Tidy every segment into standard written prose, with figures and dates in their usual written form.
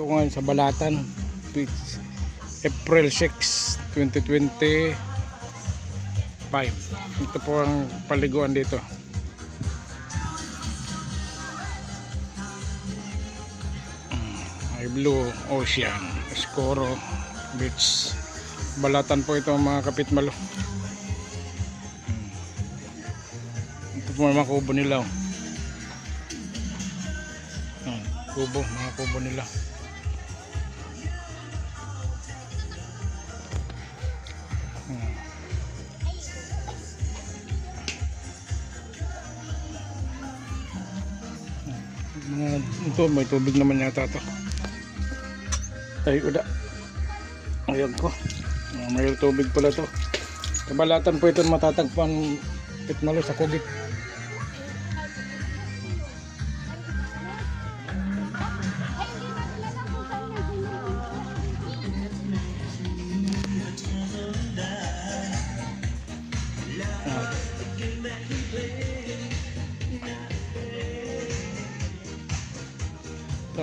Ito ngayon sa Balatan, April 6, 2025. Ito po ang paliguan dito. May Blue Ocean, Escoro Beach. Balatan po ito mga kapitmalo. Ito po mga kubo nila. Kubo, mga kubo nila. Ito may tubig naman yata to. Ay uda. Ayan ko. May tubig pala to. Sa Balatan po ito matatagpuan pitmalo sa Kugit.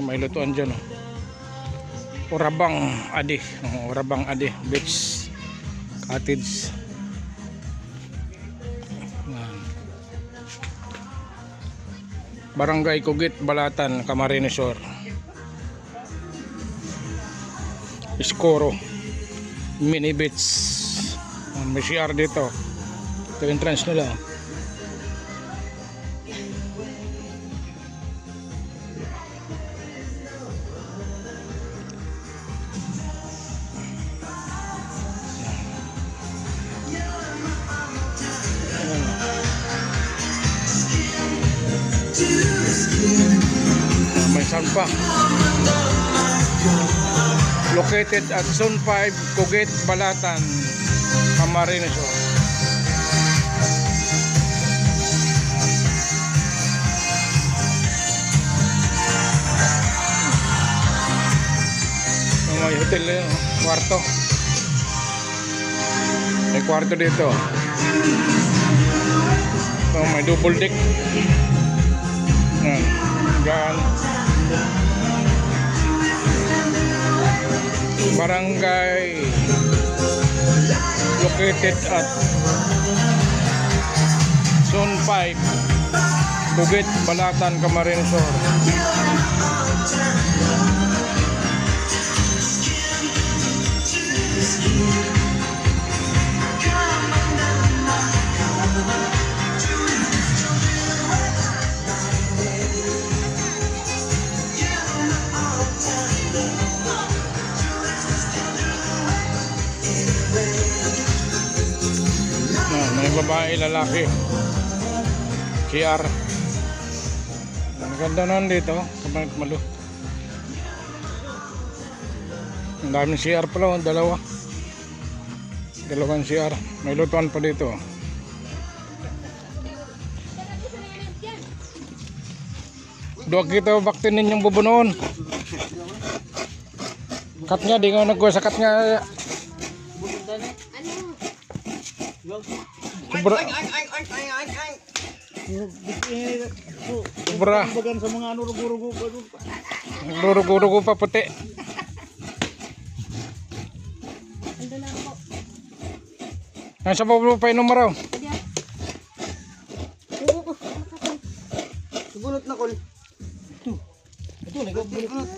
May lutuan dyan, oh. Urabang Adi, Urabang Adi Beach Cottage. Barangay Kugit, Balatan, Camarines Sur. Escoro Mini Beach. May CR dito. Ito yung entrance nila. May sampa. Located at Zone 5, Kugit, Balatan, Camarines Sur. May hotel yun, kwarto. May kwarto dito. May double deck. Yan. Barangay located at Zone 5, Kugit, Balatan, Camarines Sur. May babae, lalaki. CR. Ang ganda nun dito, Kamarines. Ang daming CR pala, dalawang CR. May lutuan pa dito. Duwag kita baktin ninyong bubunoon. Kat nga, di nga nagkuha sa kat nga. Sobra. Sobra. Sa mga rugo-rugo pa. Rugo-rugo pa puti. Nasa bawalo pa inom maraw. Bunot na kol. Ito, nagabunot.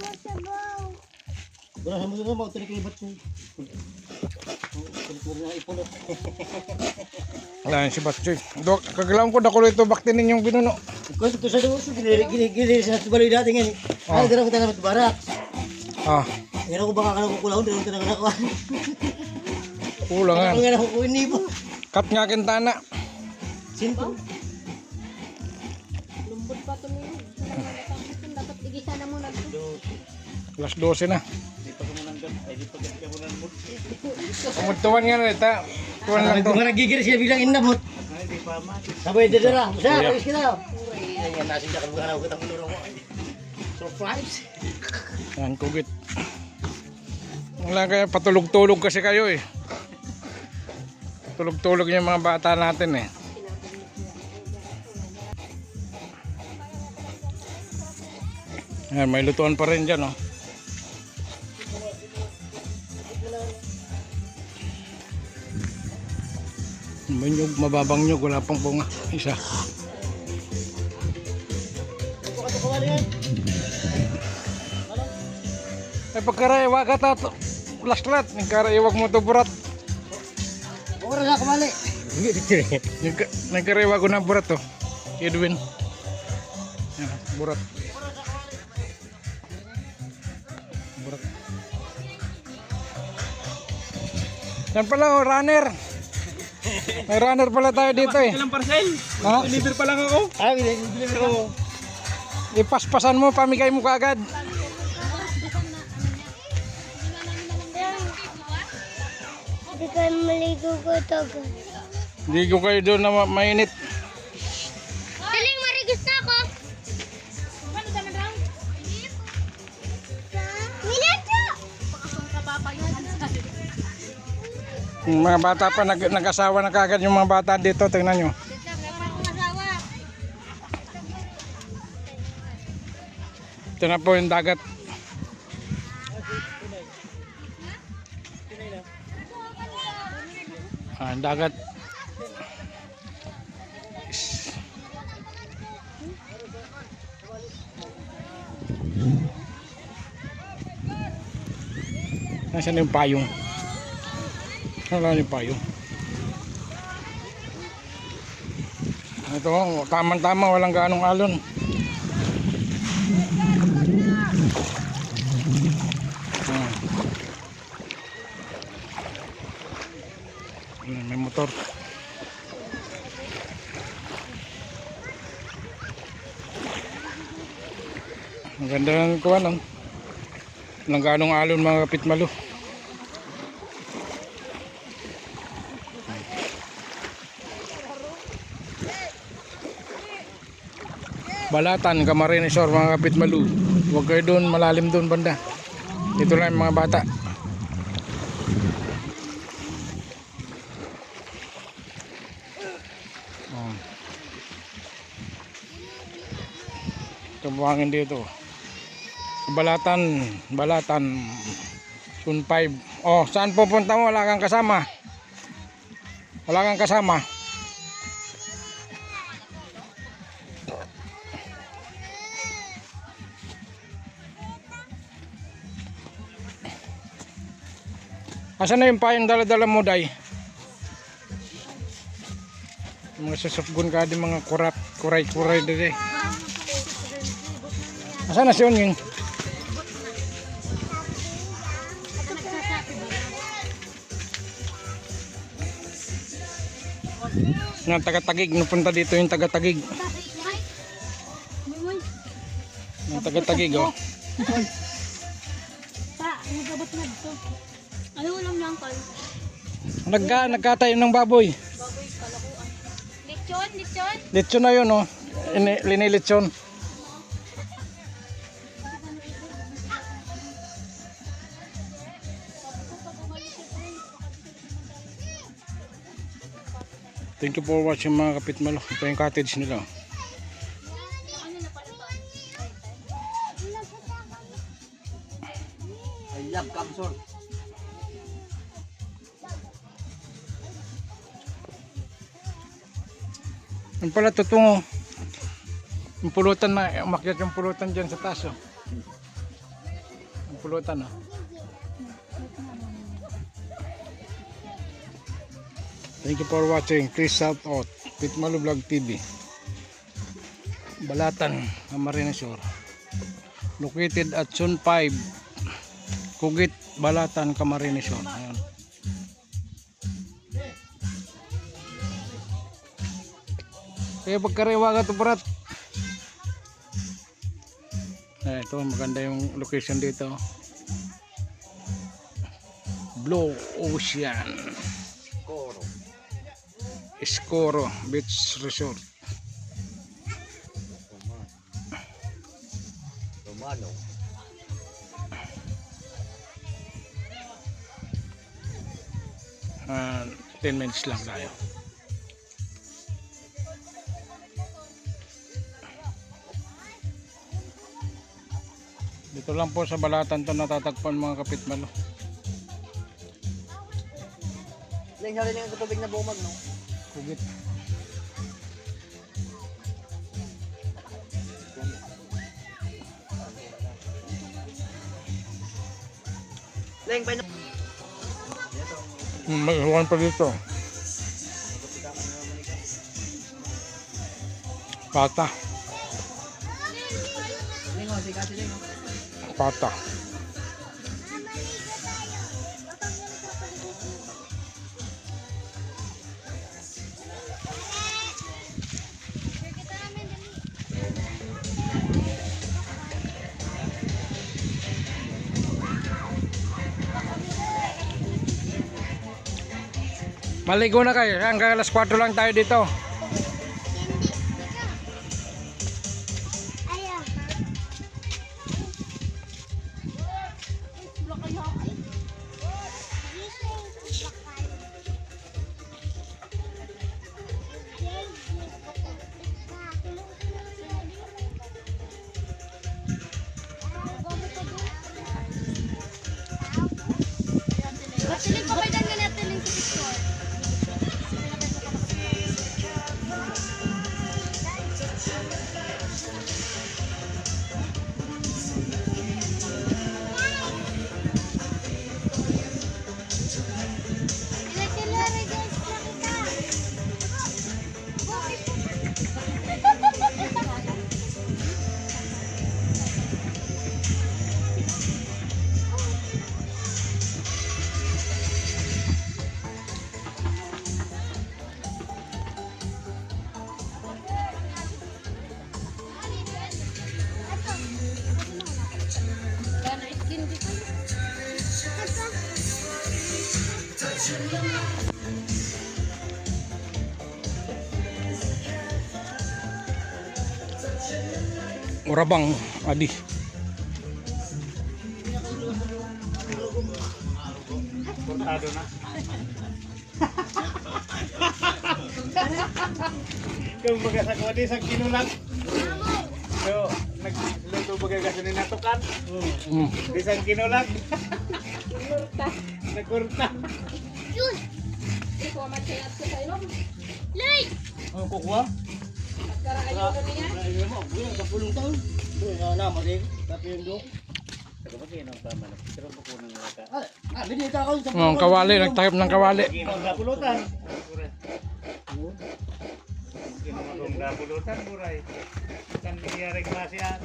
Wala mo na mo tiniklibat ko. Wala si Batchoy. Kagalam ko dako ito baktin ninyong binuno. Ko ito sa duso gili sa baloy dati ngani. Ay dira ko tanang barak. Ngano ko baka kana ko kulahon dira ko tanang nakawan. Kulangan. Ngano ko ini po. Kat nga kintana. Sinto. Lumbot pa to niyo. Dapat igisa na muna to. Alas 12 na. Di pa ko mananggan. Ay di pa ka mo nang mut. Kumutuan nga na ita. Tuwan lang to. Mga nagigir siya bilang indamot. Ay di pa man. Sabay dira. Sa ayos kita. Ay nasin ka bukan ako kitang luro mo. Surprise. Yan Kugit. Wala kaya patulog-tulog kasi kayo eh. Tulog-tulog yung mga bata natin eh. Ayan, may lutuan pa rin dyan, oh. May nyug, mababang nyug, wala pang bunga. Isa. Ay pagkaraiwa ka tato. Laslat, nagkaraiwag mo to burat. Oras na kumali. Nagkaraiwa ko na burat to. Edwin. Yan, burat. Burat. Yan pala oh, runner. May runner pala tayo dito eh. Ilang parcel? Ha? Deliver pa lang ako. Ah, binili ko. Ipaspasan mo, pamigay mo kaagad. Hindi kayo maligo ko ito. Hindi ko kayo doon na mainit. Daling marigis na ako. Ano ka na daw? Minatyo! Yung mga bata pa nag-asawa na kaagad yung mga bata dito. Tingnan nyo. Ito na po yung dagat. Ang dagat. Nasaan yung payong? Wala yung payong. Ito, tamang-tama, walang gaanong alon. May motor. Ang ganda ng kuwan lang. Walang gaanong alon mga kapitmalo. Balatan, Camarines Sur mga kapitmalo. Huwag kayo doon, malalim doon banda. Dito lang yung mga bata. Ito buhangin dito. Balatan Sun 5. Oh, saan pupunta mo? Wala kang kasama. Wala kang kasama. Asan na yung payong dala-dala mo, Day? Mga susupgun ka din mga kuray-kuray dito. Asan na si Onying? Yung taga-tagig, napunta dito yung taga-tagig. Yung taga-tagig, oh. Pa, nagabot na dito. Ano ulam niya, Uncle? Nagkatayo ng baboy. Baboy, kalakuan. Lechon, lechon. Lechon na yun, oh. Linilechon. Thank you for watching mga kapitmalo. Ito yung cottage nila. I love Kamsor. Yung pala tutungo. Yung pulutan na, umakyat yung pulutan dyan sa taas, oh. Yung pulutan, oh. Thank you for watching. Please shout out Pitmalo Vlog TV. Balatan, Camarines Sur. Located at Sun 5 Kugit, Balatan, Camarines Sur. Ayan. Kaya pagkarewa ka ito, Brat. Ito, maganda yung location dito. Blue Ocean Escoro Beach Resort. Romano. 10 minutes lang tayo. Dito lang po sa Balatan to natatagpuan mga kapitmalo. Lang hali na yung tubig na bumag, no? Kugit. Leng, pa May iwan pa dito. Pata. Leng, di kasi Leng. Pata. Maligo na kayo. Hanggang alas 4 lang tayo dito. Ayan. Basilig pa kayo na natin yung picture. Sila guys, Urabang adi. Kortado na. Kung baga sa kuwadi, sa kilo lang. So, nagluto baga kasi ni natukan. Isang kilo lang. Nagkurta. Yun! Lay! Ang kukuha? Ay, mo, bulan ka pulong taon. Bulan na mo din. Tapi yung dok. Pero magkano ang paman? Pero pupunan mo ka. Binita ako sa Kawali, nagtakip ng kawali. Dapulutan. Kung dapulutan, buray. Kan nangyari kasi yan.